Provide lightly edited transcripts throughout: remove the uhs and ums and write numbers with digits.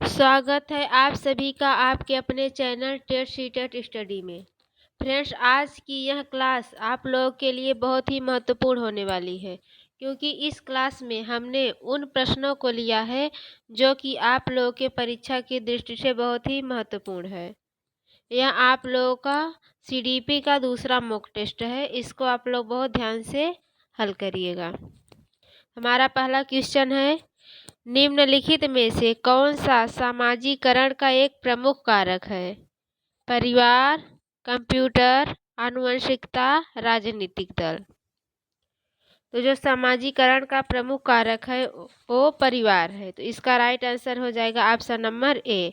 स्वागत है आप सभी का आपके अपने चैनल टेट सीटेट स्टडी में। फ्रेंड्स, आज की यह क्लास आप लोगों के लिए बहुत ही महत्वपूर्ण होने वाली है, क्योंकि इस क्लास में हमने उन प्रश्नों को लिया है जो कि आप लोगों के परीक्षा की दृष्टि से बहुत ही महत्वपूर्ण है। यह आप लोगों का सीडीपी का दूसरा मॉक टेस्ट है। इसको आप लोग बहुत ध्यान से हल करिएगा। हमारा पहला क्वेश्चन है, निम्नलिखित में से कौन सा सामाजिकरण का एक प्रमुख कारक है? परिवार, कंप्यूटर, आनुवंशिकता, राजनीतिक दल। तो जो सामाजिकरण का प्रमुख कारक है वो परिवार है। तो इसका राइट आंसर हो जाएगा ऑप्शन नंबर ए,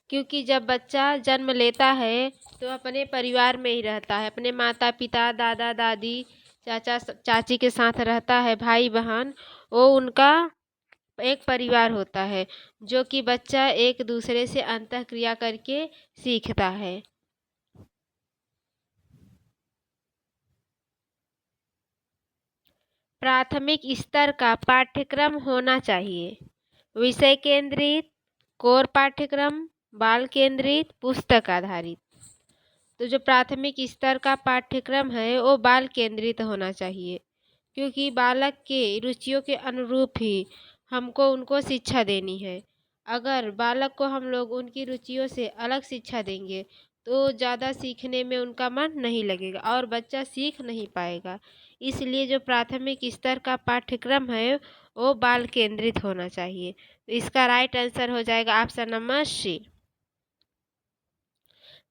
क्योंकि जब बच्चा जन्म लेता है तो अपने परिवार में ही रहता है, अपने माता पिता, दादा दादी, चाचा चाची के साथ रहता है, भाई बहन, वो उनका एक परिवार होता है, जो कि बच्चा एक दूसरे से अंतःक्रिया करके सीखता है। प्राथमिक स्तर का पाठ्यक्रम होना चाहिए विषय केंद्रित, कोर पाठ्यक्रम, बाल केंद्रित, पुस्तक आधारित। तो जो प्राथमिक स्तर का पाठ्यक्रम है वो बाल केंद्रित होना चाहिए, क्योंकि बालक के रुचियों के अनुरूप ही हमको उनको शिक्षा देनी है। अगर बालक को हम लोग उनकी रुचियों से अलग शिक्षा देंगे तो ज़्यादा सीखने में उनका मन नहीं लगेगा और बच्चा सीख नहीं पाएगा। इसलिए जो प्राथमिक स्तर का पाठ्यक्रम है वो बाल केंद्रित होना चाहिए। तो इसका राइट आंसर हो जाएगा ऑप्शन नंबर सी।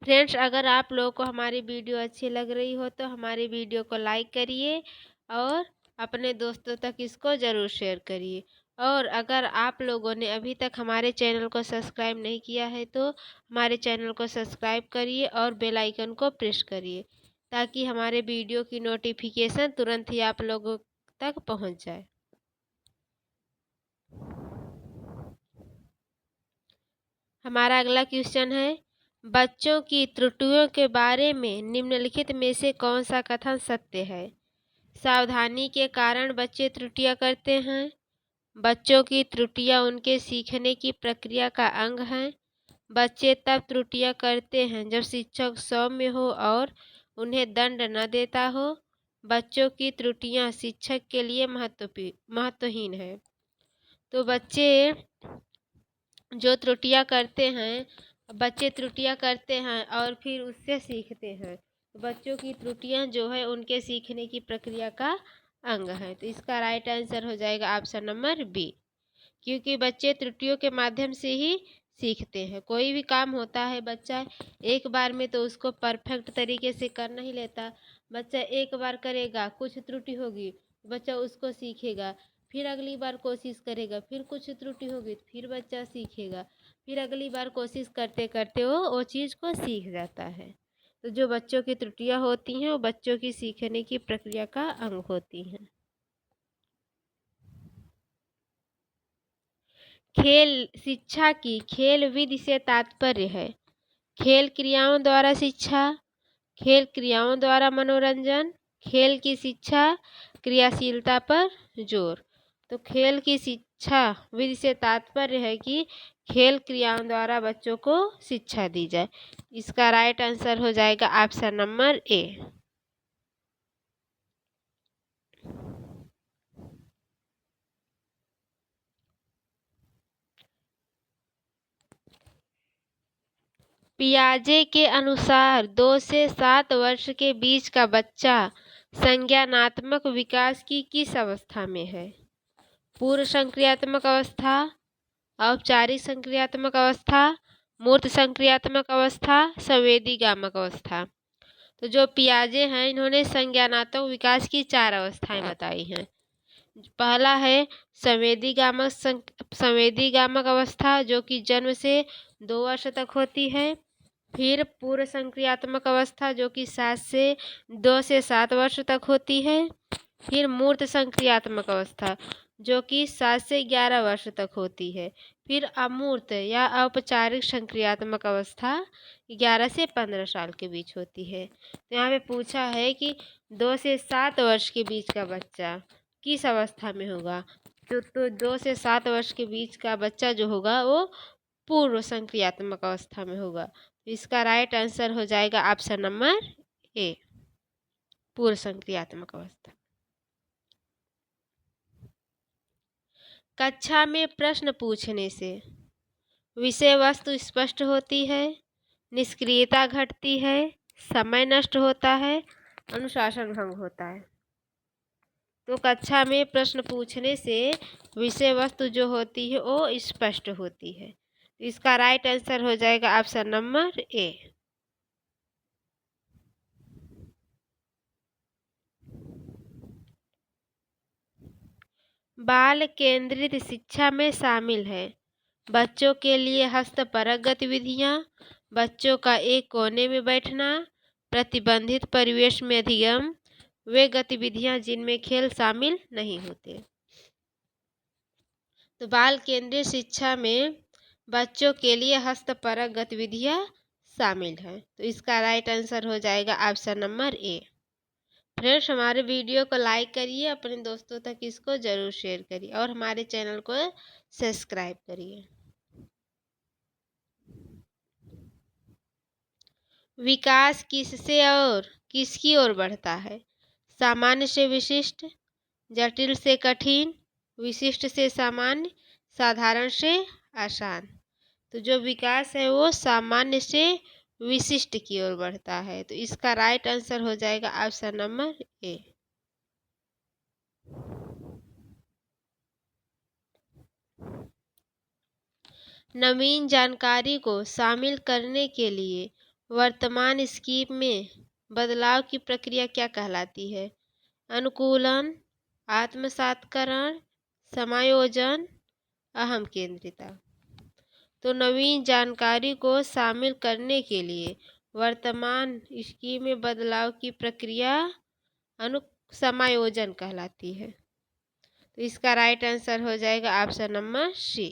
फ्रेंड्स, अगर आप लोगों को हमारी वीडियो अच्छी लग रही हो तो हमारी वीडियो को लाइक करिए और अपने दोस्तों तक इसको ज़रूर शेयर करिए। और अगर आप लोगों ने अभी तक हमारे चैनल को सब्सक्राइब नहीं किया है तो हमारे चैनल को सब्सक्राइब करिए और बेल आइकन को प्रेस करिए, ताकि हमारे वीडियो की नोटिफिकेशन तुरंत ही आप लोगों तक पहुंच जाए। हमारा अगला क्वेश्चन है, बच्चों की त्रुटियों के बारे में निम्नलिखित में से कौन सा कथन सत्य है? सावधानी के कारण बच्चे त्रुटियां करते हैं। बच्चों की त्रुटियां उनके सीखने की प्रक्रिया का अंग हैं। बच्चे तब त्रुटियां करते हैं जब शिक्षक सौम्य हो और उन्हें दंड न देता हो। बच्चों की त्रुटियां शिक्षक के लिए महत्वहीन है। तो बच्चे जो त्रुटियां करते हैं, बच्चे त्रुटियां करते हैं और फिर उससे सीखते हैं। बच्चों की त्रुटियां जो है उनके सीखने की प्रक्रिया का अंग है। तो इसका राइट आंसर हो जाएगा ऑप्शन नंबर बी, क्योंकि बच्चे त्रुटियों के माध्यम से ही सीखते हैं। कोई भी काम होता है, बच्चा एक बार में तो उसको परफेक्ट तरीके से कर नहीं लेता। बच्चा एक बार करेगा, कुछ त्रुटि होगी, बच्चा उसको सीखेगा, फिर अगली बार कोशिश करेगा, फिर कुछ त्रुटि होगी, फिर बच्चा सीखेगा, फिर अगली बार कोशिश करते करते वो चीज़ को सीख जाता है। तो जो बच्चों की त्रुटियां होती हैं वो बच्चों की सीखने की प्रक्रिया का अंग होती हैं। खेल शिक्षा की खेल विधि से तात्पर्य है खेल क्रियाओं द्वारा शिक्षा, खेल क्रियाओं द्वारा मनोरंजन, खेल की शिक्षा, क्रियाशीलता पर जोर। तो खेल की शिक्षा विधि से तात्पर्य है कि खेल क्रियाओं द्वारा बच्चों को शिक्षा दी जाए। इसका राइट आंसर हो जाएगा ऑप्शन नंबर ए। पियाजे के अनुसार 2 से 7 वर्ष के बीच का बच्चा संज्ञानात्मक विकास की किस अवस्था में है? पूर्व संक्रियात्मक अवस्था, औपचारिक संक्रियात्मक अवस्था, मूर्त संक्रियात्मक अवस्था, संवेदीगामक अवस्था। तो जो पियाजे हैं इन्होंने संज्ञानात्मक विकास की 4 अवस्थाएं बताई हैं। पहला है संवेदीगामक अवस्था, जो कि जन्म से 2 वर्ष तक होती है। फिर पूर्व संक्रियात्मक अवस्था, जो कि 2 से 7 वर्ष तक होती है। फिर मूर्त संक्रियात्मक अवस्था, जो कि 7 से 11 वर्ष तक होती है। फिर अमूर्त या औपचारिक संक्रियात्मक अवस्था 11 से 15 साल के बीच होती है। तो यहाँ पे पूछा है कि 2 से 7 वर्ष के बीच का बच्चा किस अवस्था में होगा? तो 2 से 7 वर्ष के बीच का बच्चा जो होगा वो पूर्व संक्रियात्मक अवस्था में होगा। तो इसका राइट आंसर हो जाएगा ऑप्शन नंबर ए, पूर्व संक्रियात्मक अवस्था। कक्षा में प्रश्न पूछने से विषय वस्तु स्पष्ट होती है, निष्क्रियता घटती है, समय नष्ट होता है, अनुशासन भंग होता है। तो कक्षा में प्रश्न पूछने से विषय वस्तु जो होती है वो स्पष्ट होती है। तो इसका राइट आंसर हो जाएगा ऑप्शन नंबर ए। बाल केंद्रित शिक्षा में शामिल है बच्चों के लिए हस्तपरक गतिविधियां, बच्चों का एक कोने में बैठना, प्रतिबंधित परिवेश में अधिगम, वे गतिविधियां जिनमें खेल शामिल नहीं होते। तो बाल केंद्रित शिक्षा में बच्चों के लिए हस्तपरक गतिविधियां शामिल है। तो इसका राइट आंसर हो जाएगा ऑप्शन नंबर ए। फ्रेंड्स, हमारे वीडियो को लाइक करिए, अपने दोस्तों तक इसको जरूर शेयर करिए और हमारे चैनल को सब्सक्राइब करिए। विकास किससे और किसकी ओर बढ़ता है? सामान्य से विशिष्ट, जटिल से कठिन, विशिष्ट से सामान्य, साधारण से आसान। तो जो विकास है वो सामान्य से विशिष्ट की ओर बढ़ता है। तो इसका राइट आंसर हो जाएगा ऑप्शन नंबर ए। नवीन जानकारी को शामिल करने के लिए वर्तमान स्कीम में बदलाव की प्रक्रिया क्या कहलाती है? अनुकूलन, आत्मसातकरण, समायोजन, अहम केंद्रिता। तो नवीन जानकारी को शामिल करने के लिए वर्तमान स्कीम में बदलाव की प्रक्रिया समायोजन कहलाती है। तो इसका राइट आंसर हो जाएगा ऑप्शन नंबर सी।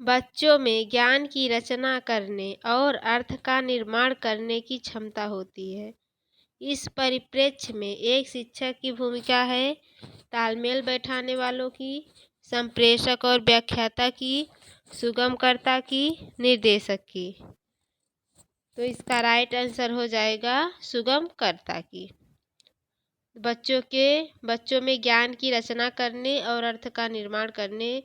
बच्चों में ज्ञान की रचना करने और अर्थ का निर्माण करने की क्षमता होती है। इस परिप्रेक्ष्य में एक शिक्षक की भूमिका है तालमेल बैठाने वालों की, संप्रेषक और व्याख्याता की, सुगमकर्ता की, निर्देशक की। तो इसका राइट आंसर हो जाएगा सुगमकर्ता की। बच्चों में ज्ञान की रचना करने और अर्थ का निर्माण करने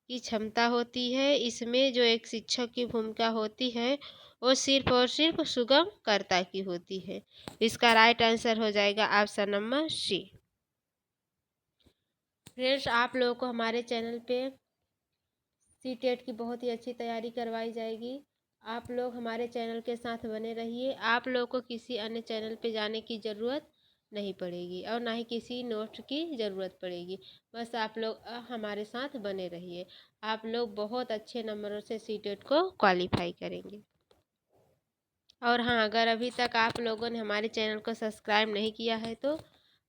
की क्षमता होती है। इसमें जो एक शिक्षक की भूमिका होती है वो सिर्फ और सिर्फ सुगमकर्ता की होती है। इसका राइट आंसर हो जाएगा ऑप्शन नंबर सी। फ्रेंड्स, आप लोगों को हमारे चैनल पे सीटेट की बहुत ही अच्छी तैयारी करवाई जाएगी। आप लोग हमारे चैनल के साथ बने रहिए। आप लोगों को किसी अन्य चैनल पे जाने की ज़रूरत नहीं पड़ेगी और ना ही किसी नोट की ज़रूरत पड़ेगी। बस आप लोग हमारे साथ बने रहिए। आप लोग बहुत अच्छे नंबरों से सीटेट को क्वालिफाई करेंगे। और हाँ, अगर अभी तक आप लोगों ने हमारे चैनल को सब्सक्राइब नहीं किया है तो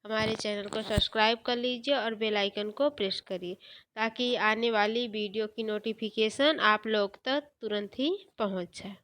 हमारे चैनल को सब्सक्राइब कर लीजिए और बेल आइकन को प्रेस करिए ताकि आने वाली वीडियो की नोटिफिकेशन आप लोग तक तुरंत ही पहुंच जाए।